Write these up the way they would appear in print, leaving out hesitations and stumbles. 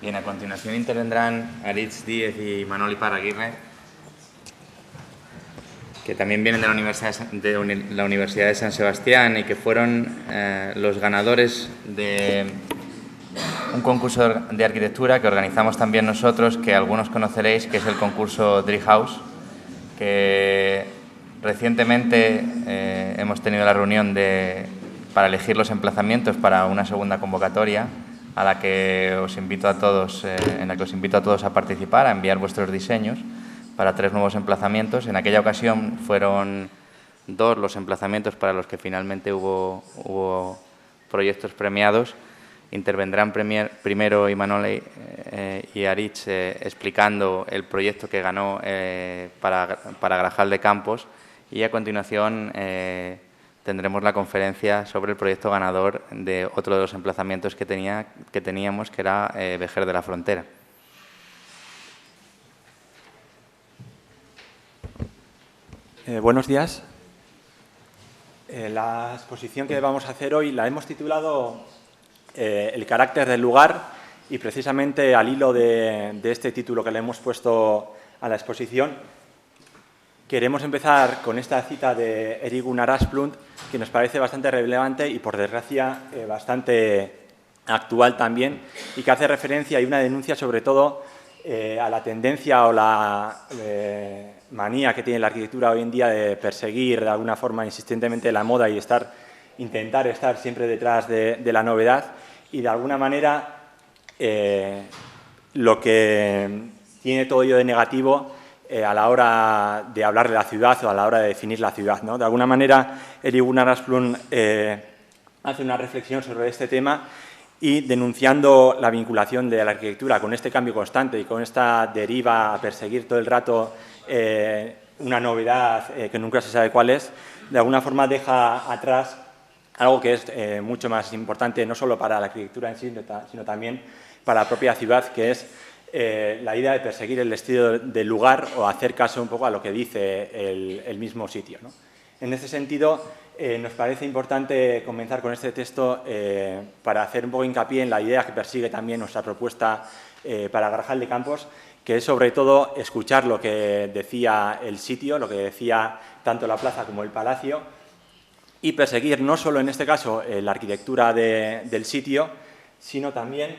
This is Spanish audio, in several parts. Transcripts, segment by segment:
Bien, a continuación intervendrán Aritz Díez y Manoli Parraguirre, que también vienen de la Universidad de San Sebastián y que fueron los ganadores de un concurso de arquitectura que organizamos también nosotros, que algunos conoceréis, que es el concurso Tree House, que recientemente hemos tenido la reunión para elegir los emplazamientos para una segunda convocatoria a la que os invito a todos, a participar, a enviar vuestros diseños para 3 nuevos emplazamientos. En aquella ocasión fueron 2 los emplazamientos para los que finalmente hubo proyectos premiados. Intervendrán primero Imanol y Aritz explicando el proyecto que ganó para Grajal de Campos, y a continuación tendremos la conferencia sobre el proyecto ganador de otro de los emplazamientos que teníamos, que era Vejer de la Frontera. Buenos días. La exposición que vamos a hacer hoy la hemos titulado El carácter del lugar, y precisamente al hilo de este título que le hemos puesto a la exposición, queremos empezar con esta cita de Erik Gunnar Asplund, que nos parece bastante relevante y, por desgracia, bastante actual también, y que hace referencia y una denuncia sobre todo a la tendencia o la manía que tiene la arquitectura hoy en día de perseguir de alguna forma insistentemente la moda y intentar estar siempre detrás de la novedad, y de alguna manera lo que tiene todo ello de negativo a la hora de hablar de la ciudad o a la hora de definir la ciudad, ¿no? De alguna manera, Erik Gunnar Asplund hace una reflexión sobre este tema, y denunciando la vinculación de la arquitectura con este cambio constante y con esta deriva a perseguir todo el rato una novedad que nunca se sabe cuál es, de alguna forma deja atrás algo que es mucho más importante, no solo para la arquitectura en sí, sino también para la propia ciudad, que es la idea de perseguir el estilo del lugar o hacer caso un poco a lo que dice el mismo sitio, ¿no? En este sentido, nos parece importante comenzar con este texto para hacer un poco hincapié en la idea que persigue también nuestra propuesta para Grajal de Campos, que es sobre todo escuchar lo que decía el sitio, lo que decía tanto la plaza como el palacio, y perseguir no solo en este caso la arquitectura del sitio, sino también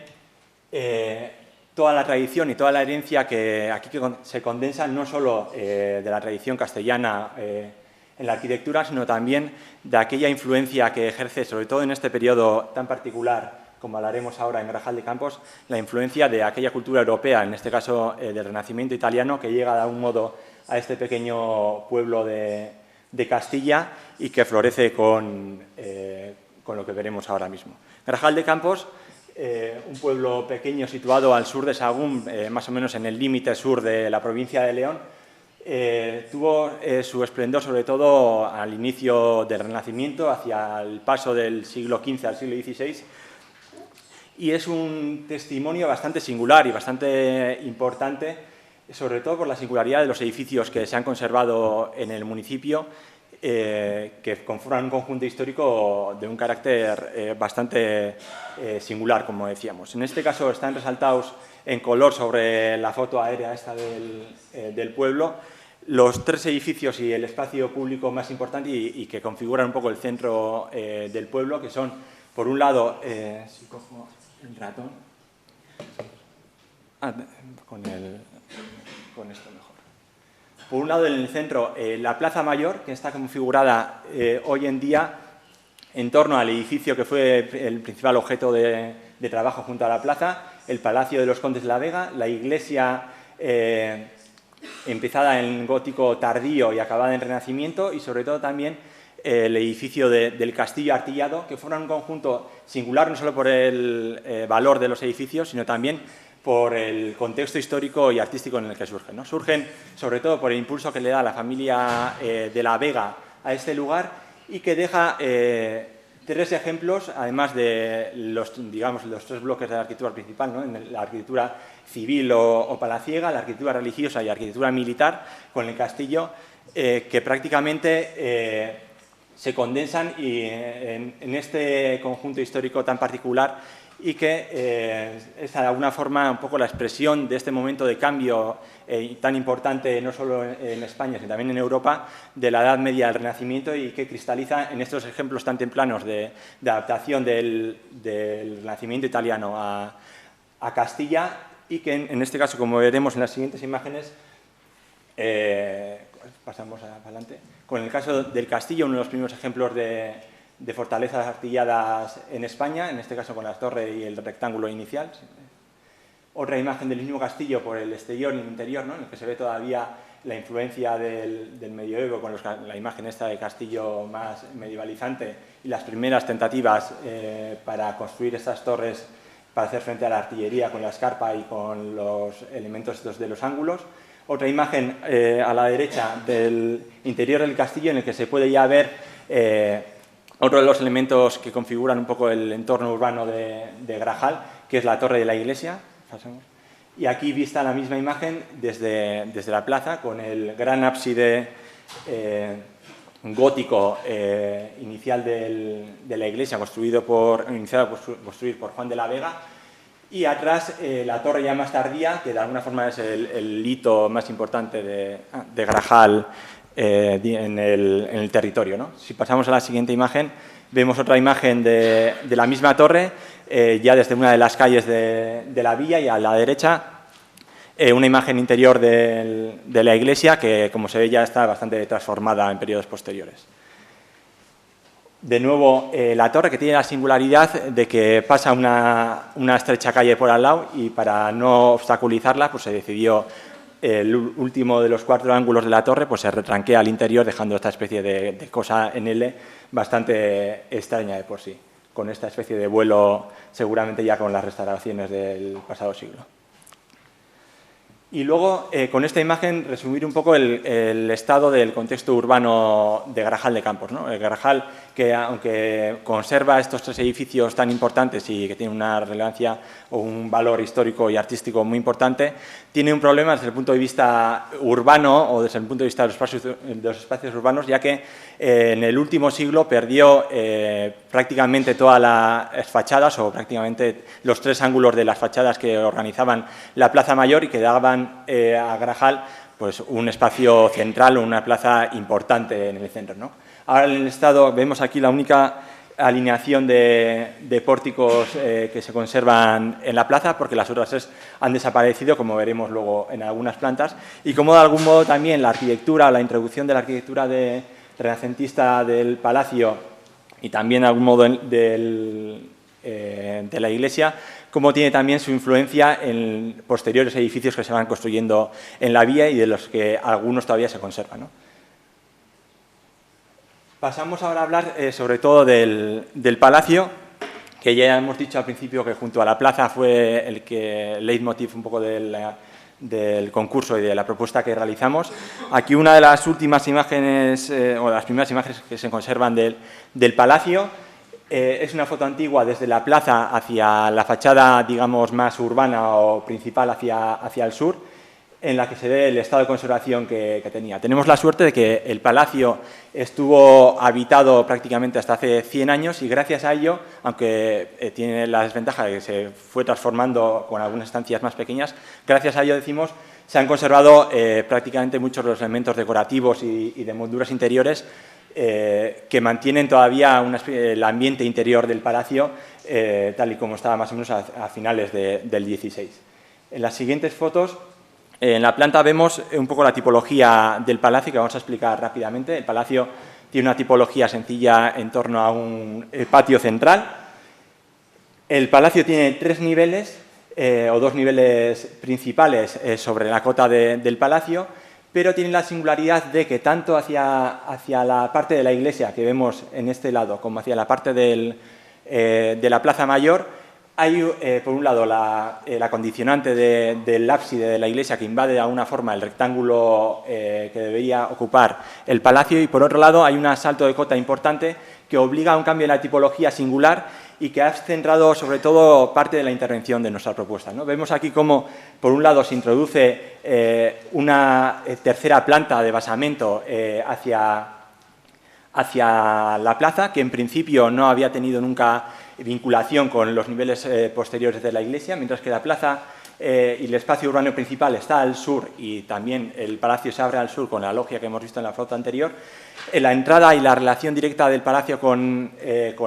toda la tradición y toda la herencia que aquí se condensa, no solo de la tradición castellana en la arquitectura, sino también de aquella influencia que ejerce, sobre todo en este periodo tan particular, como hablaremos ahora en Grajal de Campos, la influencia de aquella cultura europea, en este caso del Renacimiento italiano, que llega de algún modo a este pequeño pueblo de Castilla y que florece con lo que veremos ahora mismo. Grajal de Campos, un pueblo pequeño situado al sur de Sahagún, más o menos en el límite sur de la provincia de León, tuvo su esplendor sobre todo al inicio del Renacimiento, hacia el paso del siglo XV al siglo XVI, y es un testimonio bastante singular y bastante importante, sobre todo por la singularidad de los edificios que se han conservado en el municipio, que conforman un conjunto histórico de un carácter bastante singular, como decíamos. En este caso están resaltados en color sobre la foto aérea esta del pueblo los 3 edificios y el espacio público más importante y que configuran un poco el centro del pueblo, que son, por un lado, si cojo el ratón, con esto mejor. Por un lado, en el centro, la Plaza Mayor, que está configurada hoy en día en torno al edificio que fue el principal objeto de trabajo junto a la plaza, el Palacio de los Condes de la Vega, la iglesia empezada en gótico tardío y acabada en Renacimiento, y sobre todo también el edificio del Castillo Artillado, que forman un conjunto singular no solo por el valor de los edificios, sino también por el contexto histórico y artístico en el que surgen, ¿no? Surgen sobre todo por el impulso que le da la familia de la Vega a este lugar, y que deja 3 ejemplos, además de los 3 bloques de la arquitectura principal, ¿no? En la arquitectura civil o palaciega, la arquitectura religiosa y la arquitectura militar, con el castillo, que prácticamente se condensan y en este conjunto histórico tan particular, y que es de alguna forma un poco la expresión de este momento de cambio tan importante no solo en España, sino también en Europa, de la Edad Media al Renacimiento, y que cristaliza en estos ejemplos tan tempranos de adaptación del Renacimiento italiano a Castilla, y que en este caso, como veremos en las siguientes imágenes, pasamos adelante, con el caso del castillo, uno de los primeros ejemplos de fortalezas artilladas en España, en este caso con la torre y el rectángulo inicial. Otra imagen del mismo castillo por el exterior y el interior, ¿no?, en el que se ve todavía la influencia del medioevo, con la imagen esta de castillo más medievalizante y las primeras tentativas para construir estas torres para hacer frente a la artillería con la escarpa y con los elementos estos de los ángulos. Otra imagen a la derecha del interior del castillo, en el que se puede ya ver otro de los elementos que configuran un poco el entorno urbano de Grajal, que es la torre de la iglesia. Y aquí vista la misma imagen desde la plaza, con el gran ábside gótico inicial de la iglesia, iniciado a construir por Juan de la Vega, y atrás la torre ya más tardía, que de alguna forma es el hito más importante de Grajal en el territorio, ¿no? Si pasamos a la siguiente imagen, vemos otra imagen de la misma torre, ya desde una de las calles de la villa, y a la derecha una imagen interior de la iglesia que, como se ve, ya está bastante transformada en periodos posteriores. De nuevo, la torre, que tiene la singularidad de que pasa una estrecha calle por al lado, y para no obstaculizarla, pues se decidió el último de los 4 ángulos de la torre, pues se retranquea al interior, dejando esta especie de cosa en L bastante extraña de por sí, con esta especie de vuelo seguramente ya con las restauraciones del pasado siglo. Y luego, con esta imagen, resumir un poco el estado del contexto urbano de Grajal de Campos, ¿no? El Grajal, que aunque conserva estos 3 edificios tan importantes y que tiene una relevancia o un valor histórico y artístico muy importante, tiene un problema desde el punto de vista urbano o desde el punto de vista de los espacios urbanos, ya que en el último siglo perdió prácticamente todas las fachadas, o prácticamente los 3 ángulos de las fachadas que organizaban la Plaza Mayor, y que daban a Grajal pues un espacio central o una plaza importante en el centro, ¿no? Ahora en el estado vemos aquí la única alineación de pórticos que se conservan en la plaza, porque las otras 3 han desaparecido, como veremos luego en algunas plantas, y como de algún modo también la arquitectura, la introducción de la arquitectura renacentista del palacio y también de algún modo de la iglesia, como tiene también su influencia en posteriores edificios que se van construyendo en la vía y de los que algunos todavía se conservan, ¿no? Pasamos ahora a hablar sobre todo del palacio, que ya hemos dicho al principio que junto a la plaza fue el leitmotiv un poco del concurso y de la propuesta que realizamos. Aquí una de las últimas imágenes, o las primeras imágenes que se conservan del palacio, es una foto antigua desde la plaza hacia la fachada, digamos, más urbana o principal hacia el sur, en la que se ve el estado de conservación que tenía. Tenemos la suerte de que el palacio estuvo habitado prácticamente hasta hace 100 años, y gracias a ello, aunque tiene la desventaja de que se fue transformando con algunas estancias más pequeñas, gracias a ello, decimos, se han conservado prácticamente muchos de los elementos decorativos y de molduras interiores que mantienen todavía el ambiente interior del palacio tal y como estaba más o menos a finales del 16. En las siguientes fotos, en la planta vemos un poco la tipología del palacio, que vamos a explicar rápidamente. El palacio tiene una tipología sencilla en torno a un patio central. El palacio tiene 3 niveles, o 2 niveles principales sobre la cota del palacio, pero tiene la singularidad de que tanto hacia la parte de la iglesia que vemos en este lado, como hacia la parte de la Plaza Mayor, hay, por un lado, la condicionante del ábside de la iglesia, que invade de alguna forma el rectángulo que debería ocupar el palacio, y por otro lado hay un salto de cota importante que obliga a un cambio en la tipología singular y que ha centrado sobre todo parte de la intervención de nuestra propuesta, ¿no? Vemos aquí cómo, por un lado, se introduce una tercera planta de basamento hacia la plaza, que en principio no había tenido nunca vinculación con los niveles posteriores de la iglesia, mientras que la plaza y el espacio urbano principal está al sur y también el palacio se abre al sur con la logia que hemos visto en la foto anterior. La entrada y la relación directa del palacio con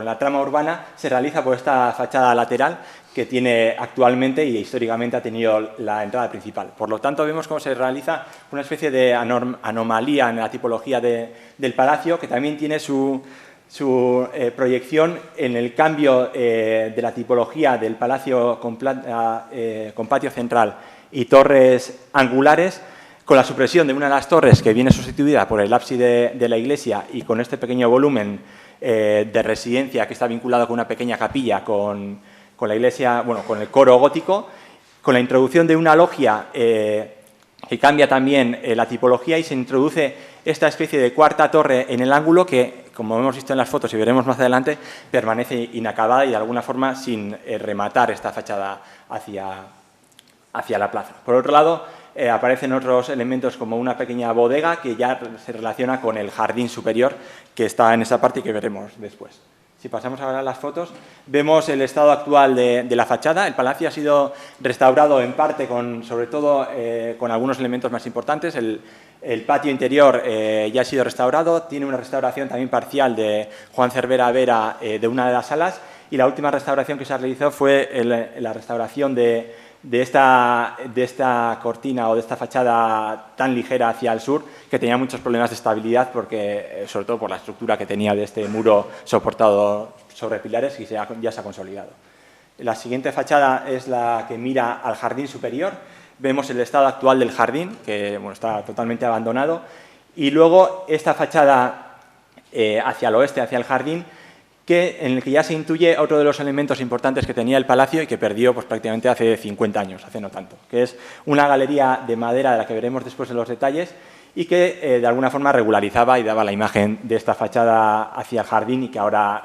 la trama urbana se realiza por esta fachada lateral que tiene actualmente y históricamente ha tenido la entrada principal. Por lo tanto, vemos cómo se realiza una especie de anomalía en la tipología del palacio, que también tiene su proyección en el cambio de la tipología del palacio con patio central y torres angulares, con la supresión de una de las torres que viene sustituida por el ábside de la iglesia y con este pequeño volumen de residencia que está vinculado con una pequeña capilla con la iglesia, bueno, con el coro gótico, con la introducción de una logia que cambia también la tipología y se introduce esta especie de cuarta torre en el ángulo que, como hemos visto en las fotos y veremos más adelante, permanece inacabada y de alguna forma sin rematar esta fachada hacia la plaza. Por otro lado, aparecen otros elementos como una pequeña bodega que ya se relaciona con el jardín superior que está en esa parte y que veremos después. Si pasamos ahora a las fotos, vemos el estado actual de la fachada. El palacio ha sido restaurado en parte, sobre todo con algunos elementos más importantes. El patio interior ya ha sido restaurado, tiene una restauración también parcial de Juan Cervera Vera de una de las salas y la última restauración que se realizó fue la restauración de esta cortina o de esta fachada tan ligera hacia el sur que tenía muchos problemas de estabilidad porque, sobre todo por la estructura que tenía de este muro soportado sobre pilares y ya se ha consolidado. La siguiente fachada es la que mira al jardín superior. Vemos el estado actual del jardín, que bueno, está totalmente abandonado, y luego esta fachada hacia el oeste, hacia el jardín, en el que ya se intuye otro de los elementos importantes que tenía el palacio y que perdió pues, prácticamente hace 50 años, hace no tanto, que es una galería de madera de la que veremos después en los detalles y que de alguna forma regularizaba y daba la imagen de esta fachada hacia el jardín y que ahora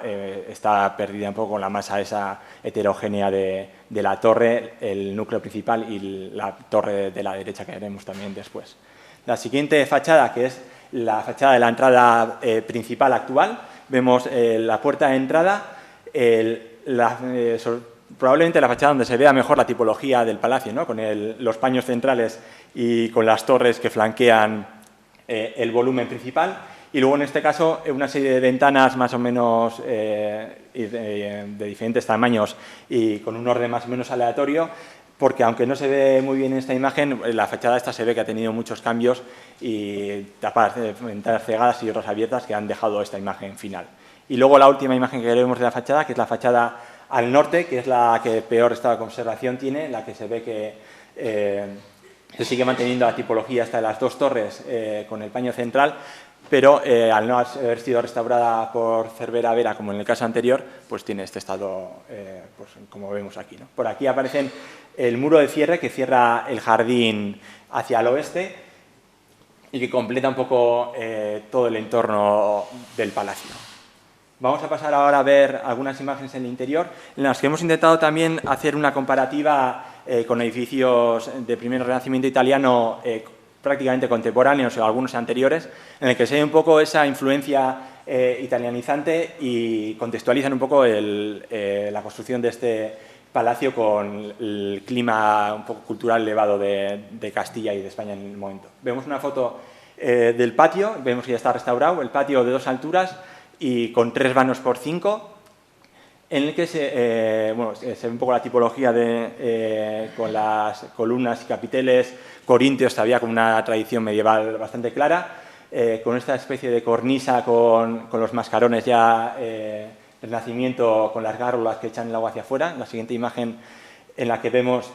está perdida un poco con la masa esa heterogénea de la torre, el núcleo principal y la torre de la derecha que veremos también después. La siguiente fachada, que es la fachada de la entrada principal actual, vemos la puerta de entrada, probablemente la fachada donde se vea mejor la tipología del palacio, ¿no? Con los paños centrales y con las torres que flanquean el volumen principal. Y luego, en este caso, una serie de ventanas más o menos de diferentes tamaños y con un orden más o menos aleatorio, porque aunque no se ve muy bien en esta imagen, la fachada esta se ve que ha tenido muchos cambios y tapadas, ventanas cegadas y otras abiertas que han dejado esta imagen final. Y luego la última imagen que veremos de la fachada, que es la fachada al norte, que es la que peor estado de conservación tiene, la que se ve que se sigue manteniendo la tipología hasta de las dos torres con el paño central, pero al no haber sido restaurada por Cervera Vera, como en el caso anterior, pues tiene este estado, pues, como vemos aquí, ¿no? Por aquí aparecen el muro de cierre que cierra el jardín hacia el oeste y que completa un poco todo el entorno del palacio. Vamos a pasar ahora a ver algunas imágenes en el interior, en las que hemos intentado también hacer una comparativa con edificios de primer renacimiento italiano prácticamente contemporáneos o algunos anteriores, en el que se ve un poco esa influencia italianizante y contextualizan un poco la construcción de este palacio con el clima un poco cultural elevado de Castilla y de España en el momento. Vemos una foto del patio, vemos que ya está restaurado, el patio de 2 alturas y con 3 vanos por 5, en el que se ve un poco la tipología con las columnas y capiteles corintios, todavía con una tradición medieval bastante clara, con esta especie de cornisa con los mascarones ya del Renacimiento, con las gárgolas que echan el agua hacia afuera. La siguiente imagen en la que vemos,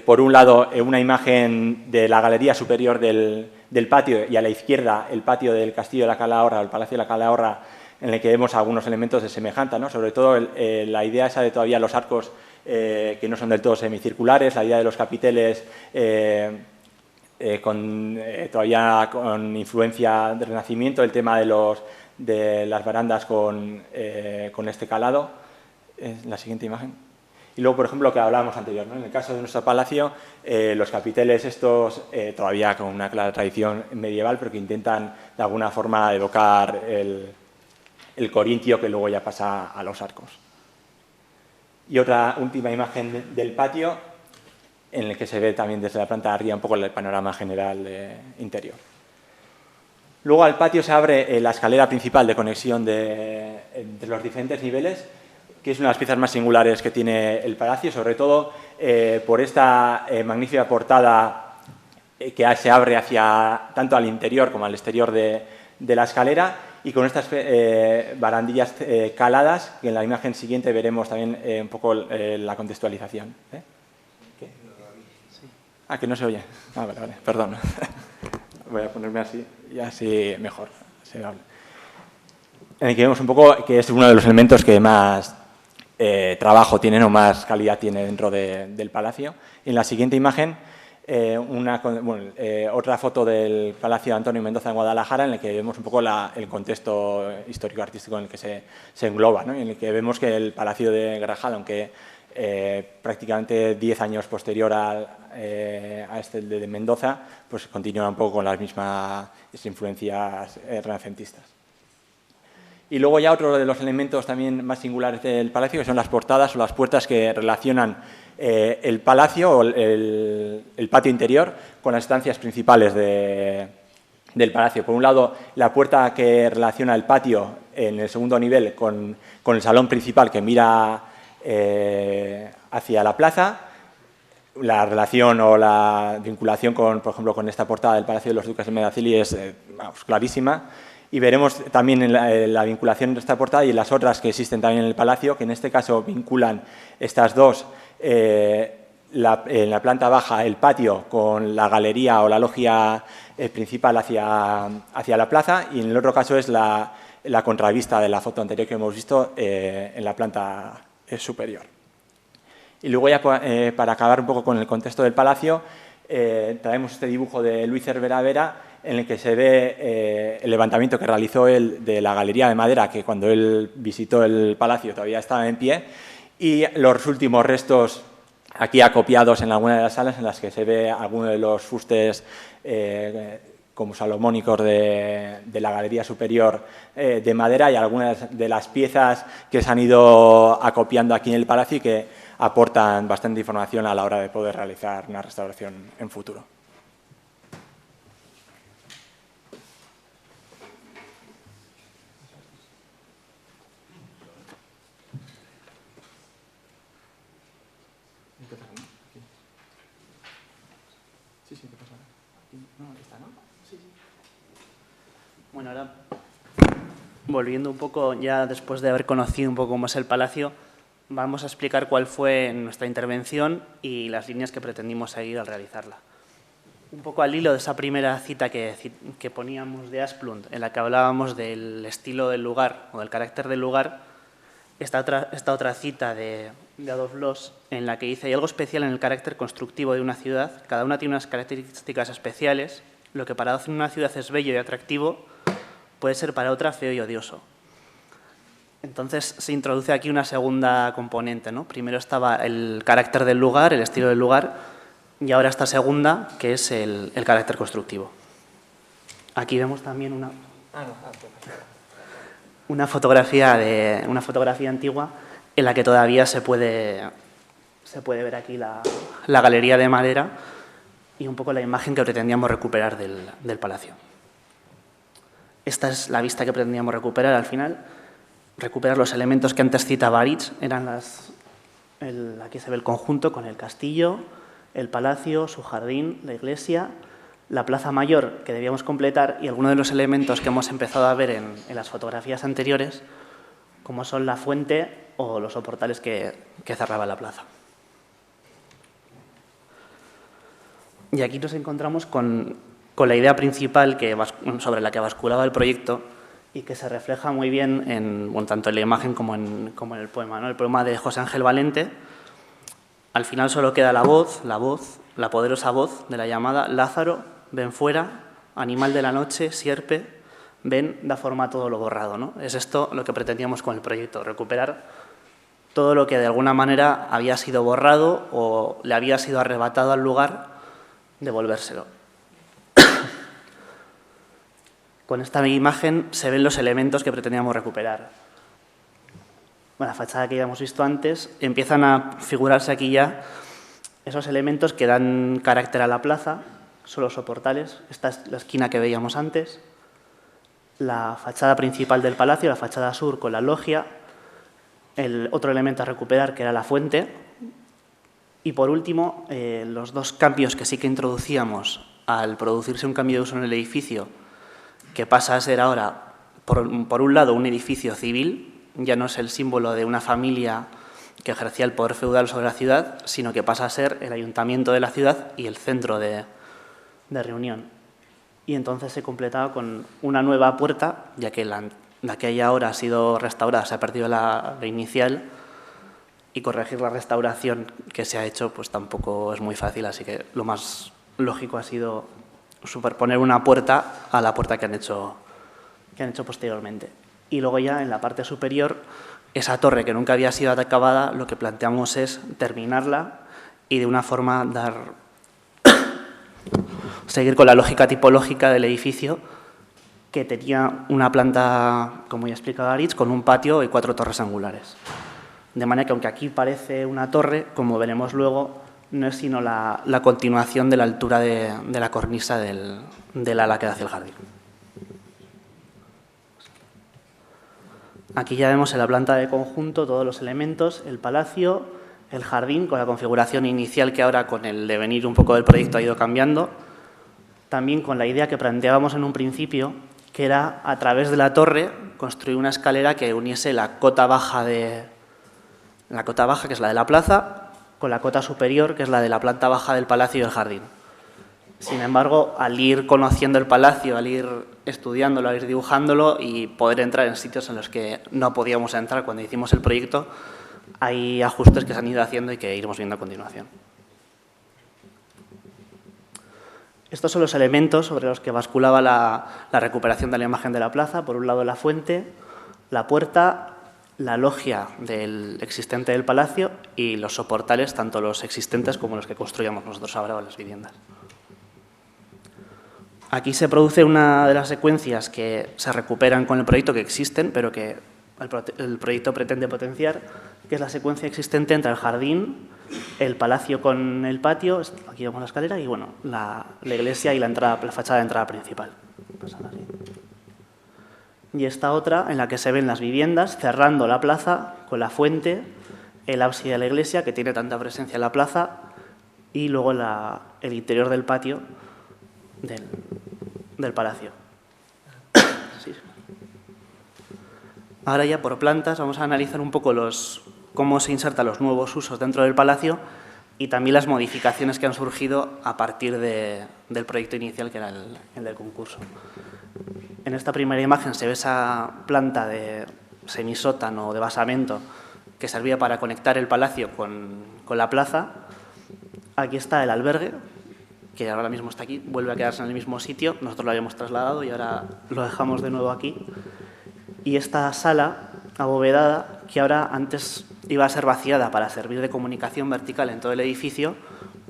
por un lado, una imagen de la galería superior del patio y a la izquierda el patio del Castillo de la Calahorra, el Palacio de la Calahorra, en el que vemos algunos elementos de semejanza, ¿no? Sobre todo la idea esa de todavía los arcos que no son del todo semicirculares, la idea de los capiteles todavía con influencia del Renacimiento, el tema de las barandas con este calado. La siguiente imagen. Y luego, por ejemplo, lo que hablábamos anterior, ¿no? En el caso de nuestro palacio, los capiteles estos, todavía con una clara tradición medieval, pero que intentan de alguna forma evocar el corintio que luego ya pasa a los arcos. Y otra última imagen del patio, en el que se ve también desde la planta de arriba un poco el panorama general interior. Luego al patio se abre la escalera principal de conexión entre los diferentes niveles, que es una de las piezas más singulares que tiene el palacio, sobre todo por esta magnífica portada que se abre tanto al interior como al exterior de la escalera, y con estas barandillas caladas, que en la imagen siguiente veremos también un poco la contextualización. ¿Qué? Ah, que no se oye. Ah, vale, perdón. Voy a ponerme así y así mejor. En el que vemos un poco que es uno de los elementos que más trabajo tienen o más calidad tiene dentro del palacio. En la siguiente imagen, otra foto del Palacio de Antonio Mendoza en Guadalajara, en la que vemos un poco el contexto histórico-artístico en el que se engloba, ¿no? En el que vemos que el Palacio de Grajal, aunque prácticamente 10 años posterior a este de Mendoza, pues continúa un poco con las mismas influencias renacentistas. Y luego ya otro de los elementos también más singulares del palacio, que son las portadas o las puertas que relacionan el palacio o el patio interior con las estancias principales del palacio. Por un lado, la puerta que relaciona el patio en el segundo nivel con el salón principal que mira hacia la plaza. La relación o la vinculación, por ejemplo, con esta portada del Palacio de los Duques de Medinaceli es clarísima. Y veremos también en la vinculación entre esta portada y en las otras que existen también en el Palacio, que en este caso vinculan estas dos, en la planta baja el patio con la galería o la logia principal hacia la plaza, y en el otro caso es la contravista de la foto anterior que hemos visto en la planta superior. Y luego ya para acabar un poco con el contexto del Palacio, traemos este dibujo de Luis Cervera Vera, en el que se ve el levantamiento que realizó él de la galería de madera, que cuando él visitó el palacio todavía estaba en pie, y los últimos restos aquí acopiados en alguna de las salas en las que se ve alguno de los fustes como salomónicos de la galería superior de madera, y algunas de las piezas que se han ido acopiando aquí en el palacio y que aportan bastante información a la hora de poder realizar una restauración en futuro. Bueno, ahora, volviendo un poco, ya después de haber conocido un poco cómo es el palacio, vamos a explicar cuál fue nuestra intervención y las líneas que pretendimos seguir al realizarla. Un poco al hilo de esa primera cita que poníamos de Asplund, en la que hablábamos del estilo del lugar o del carácter del lugar, esta otra cita de Adolf Loos, en la que dice: hay algo especial en el carácter constructivo de una ciudad, cada una tiene unas características especiales, lo que para una ciudad es bello y atractivo, puede ser para otra feo y odioso. Entonces se introduce aquí una segunda componente, ¿no? Primero estaba el carácter del lugar, el estilo del lugar, y ahora esta segunda, que es el carácter constructivo. Aquí vemos también una fotografía antigua en la que todavía se puede ver aquí la galería de madera y un poco la imagen que pretendíamos recuperar del palacio. Esta es la vista que pretendíamos recuperar al final. Recuperar los elementos que antes citaba Aritz, aquí se ve el conjunto con el castillo, el palacio, su jardín, la iglesia, la plaza mayor que debíamos completar y algunos de los elementos que hemos empezado a ver en las fotografías anteriores, como son la fuente o los soportales que cerraban la plaza. Y aquí nos encontramos con la idea principal sobre la que basculaba el proyecto y que se refleja muy bien tanto en la imagen como en el poema, ¿no? El poema de José Ángel Valente. Al final solo queda la poderosa voz de la llamada: Lázaro, ven fuera, animal de la noche, sierpe, ven, da forma a todo lo borrado, ¿no? Es esto lo que pretendíamos con el proyecto, recuperar todo lo que de alguna manera había sido borrado o le había sido arrebatado al lugar, devolvérselo. Con esta imagen se ven los elementos que pretendíamos recuperar. Bueno, la fachada que ya hemos visto antes, empiezan a figurarse aquí ya esos elementos que dan carácter a la plaza, son los soportales. Esta es la esquina que veíamos antes, la fachada principal del palacio, la fachada sur con la logia, el otro elemento a recuperar que era la fuente y, por último, los dos cambios que sí que introducíamos al producirse un cambio de uso en el edificio, que pasa a ser ahora, por un lado, un edificio civil, ya no es el símbolo de una familia que ejercía el poder feudal sobre la ciudad, sino que pasa a ser el ayuntamiento de la ciudad y el centro de reunión. Y entonces se completaba con una nueva puerta, ya que la que hay ahora ha sido restaurada, se ha perdido la inicial, y corregir la restauración que se ha hecho pues tampoco es muy fácil, así que lo más lógico ha sido superponer una puerta a la puerta que han hecho posteriormente. Y luego ya en la parte superior, esa torre que nunca había sido acabada, lo que planteamos es terminarla y de una forma seguir con la lógica tipológica del edificio, que tenía una planta, como ya explicaba Aritz, con un patio y 4 torres angulares. De manera que aunque aquí parece una torre, como veremos luego, no es sino la continuación de la altura de la cornisa del ala que da hacia el jardín. Aquí ya vemos en la planta de conjunto todos los elementos, el palacio, el jardín, con la configuración inicial que ahora con el devenir un poco del proyecto ha ido cambiando. También con la idea que planteábamos en un principio, que era a través de la torre construir una escalera que uniese la cota baja, que es la de la plaza, con la cota superior, que es la de la planta baja del palacio y el jardín. Sin embargo, al ir conociendo el palacio, al ir estudiándolo, al ir dibujándolo y poder entrar en sitios en los que no podíamos entrar cuando hicimos el proyecto, hay ajustes que se han ido haciendo y que iremos viendo a continuación. Estos son los elementos sobre los que basculaba la recuperación de la imagen de la plaza. Por un lado, la fuente, la puerta, la logia del existente del palacio y los soportales, tanto los existentes como los que construyamos nosotros ahora en las viviendas. Aquí se produce una de las secuencias que se recuperan con el proyecto, que existen, pero que el proyecto pretende potenciar, que es la secuencia existente entre el jardín, el palacio con el patio, aquí vemos la escalera, y bueno, la iglesia y la fachada de entrada principal. Y esta otra en la que se ven las viviendas cerrando la plaza con la fuente, el ábside de la iglesia, que tiene tanta presencia en la plaza, y luego el interior del patio del palacio. Sí. Ahora ya por plantas vamos a analizar un poco cómo se insertan los nuevos usos dentro del palacio y también las modificaciones que han surgido a partir del proyecto inicial, que era el del concurso. En esta primera imagen se ve esa planta de semisótano o de basamento que servía para conectar el palacio con la plaza. Aquí está el albergue, que ahora mismo está aquí, vuelve a quedarse en el mismo sitio. Nosotros lo habíamos trasladado y ahora lo dejamos de nuevo aquí. Y esta sala abovedada, que ahora antes iba a ser vaciada para servir de comunicación vertical en todo el edificio,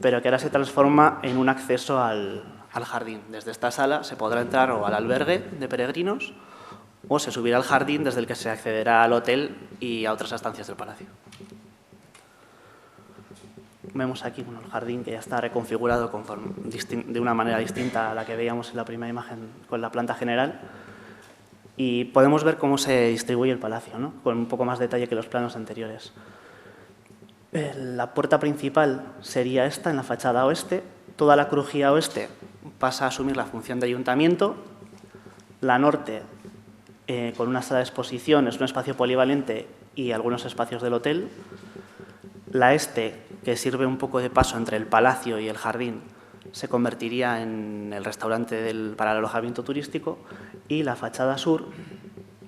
pero que ahora se transforma en un acceso al jardín. Desde esta sala se podrá entrar o al albergue de peregrinos o se subirá al jardín desde el que se accederá al hotel y a otras estancias del palacio. Vemos aquí el jardín que ya está reconfigurado de una manera distinta a la que veíamos en la primera imagen con la planta general. Y podemos ver cómo se distribuye el palacio, ¿no? Con un poco más detalle que los planos anteriores. La puerta principal sería esta, en la fachada oeste. Toda la crujía oeste pasa a asumir la función de ayuntamiento. La norte, con una sala de exposiciones, un espacio polivalente y algunos espacios del hotel. La este, que sirve un poco de paso entre el palacio y el jardín, se convertiría en el restaurante para el alojamiento turístico, y la fachada sur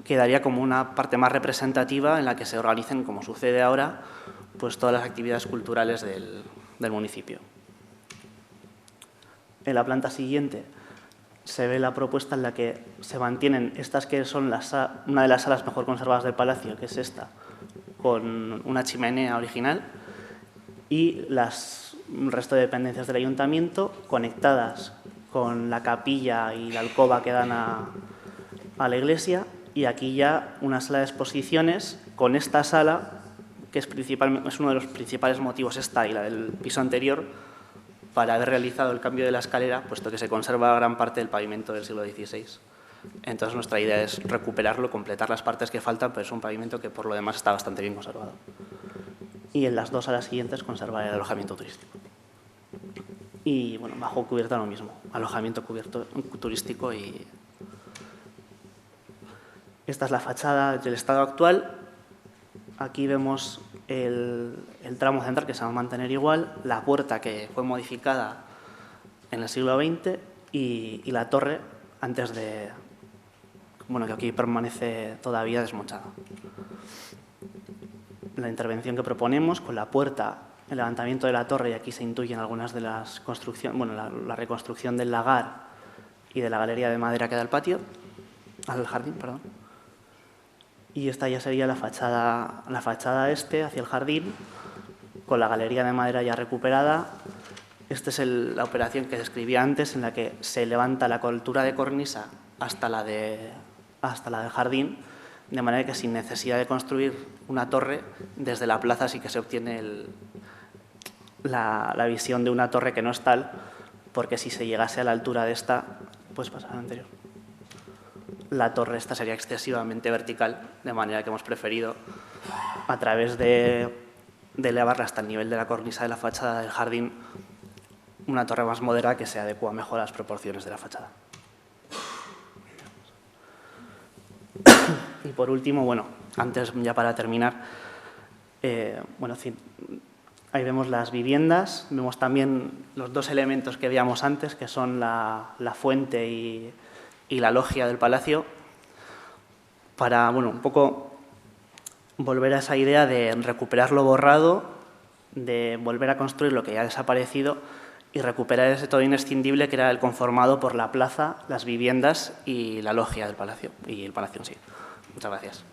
quedaría como una parte más representativa en la que se organicen, como sucede ahora, pues todas las actividades culturales del municipio. En la planta siguiente se ve la propuesta en la que se mantienen estas que son una de las salas mejor conservadas del palacio, que es esta, con una chimenea original y el resto de dependencias del ayuntamiento conectadas con la capilla y la alcoba que dan a la iglesia, y aquí ya una sala de exposiciones con esta sala, que es uno de los principales motivos, esta y la del piso anterior, para haber realizado el cambio de la escalera, puesto que se conserva gran parte del pavimento del siglo XVI. Entonces, nuestra idea es recuperarlo, completar las partes que faltan, pero es un pavimento que por lo demás está bastante bien conservado. Y en las dos salas siguientes conservar el alojamiento turístico. Y, bueno, bajo cubierta lo mismo, alojamiento turístico. Y esta es la fachada del estado actual. Aquí vemos el tramo central, que se va a mantener igual, la puerta, que fue modificada en el siglo XX, y la torre, antes de... Bueno, que aquí permanece todavía desmochada. La intervención que proponemos, con la puerta, el levantamiento de la torre, y aquí se intuyen algunas de las construcciones, bueno, la reconstrucción del lagar y de la galería de madera que da al patio, al jardín, perdón. Y esta ya sería la fachada este, hacia el jardín, con la galería de madera ya recuperada. Esta es la operación que describía antes, en la que se levanta la coltura de cornisa hasta la del jardín, de manera que sin necesidad de construir una torre, desde la plaza sí que se obtiene la visión de una torre que no es tal, porque si se llegase a la altura de esta, pues pasa al anterior. La torre esta sería excesivamente vertical, de manera que hemos preferido, a través de elevarla hasta el nivel de la cornisa de la fachada del jardín, una torre más moderada que se adecua mejor a las proporciones de la fachada. Y por último, bueno, antes ya para terminar, ahí vemos las viviendas, vemos también los dos elementos que veíamos antes, que son la fuente y la logia del palacio, para, bueno, un poco volver a esa idea de recuperar lo borrado, de volver a construir lo que ya ha desaparecido y recuperar ese todo inescindible que era el conformado por la plaza, las viviendas y la logia del palacio, y el palacio en sí. Muchas gracias.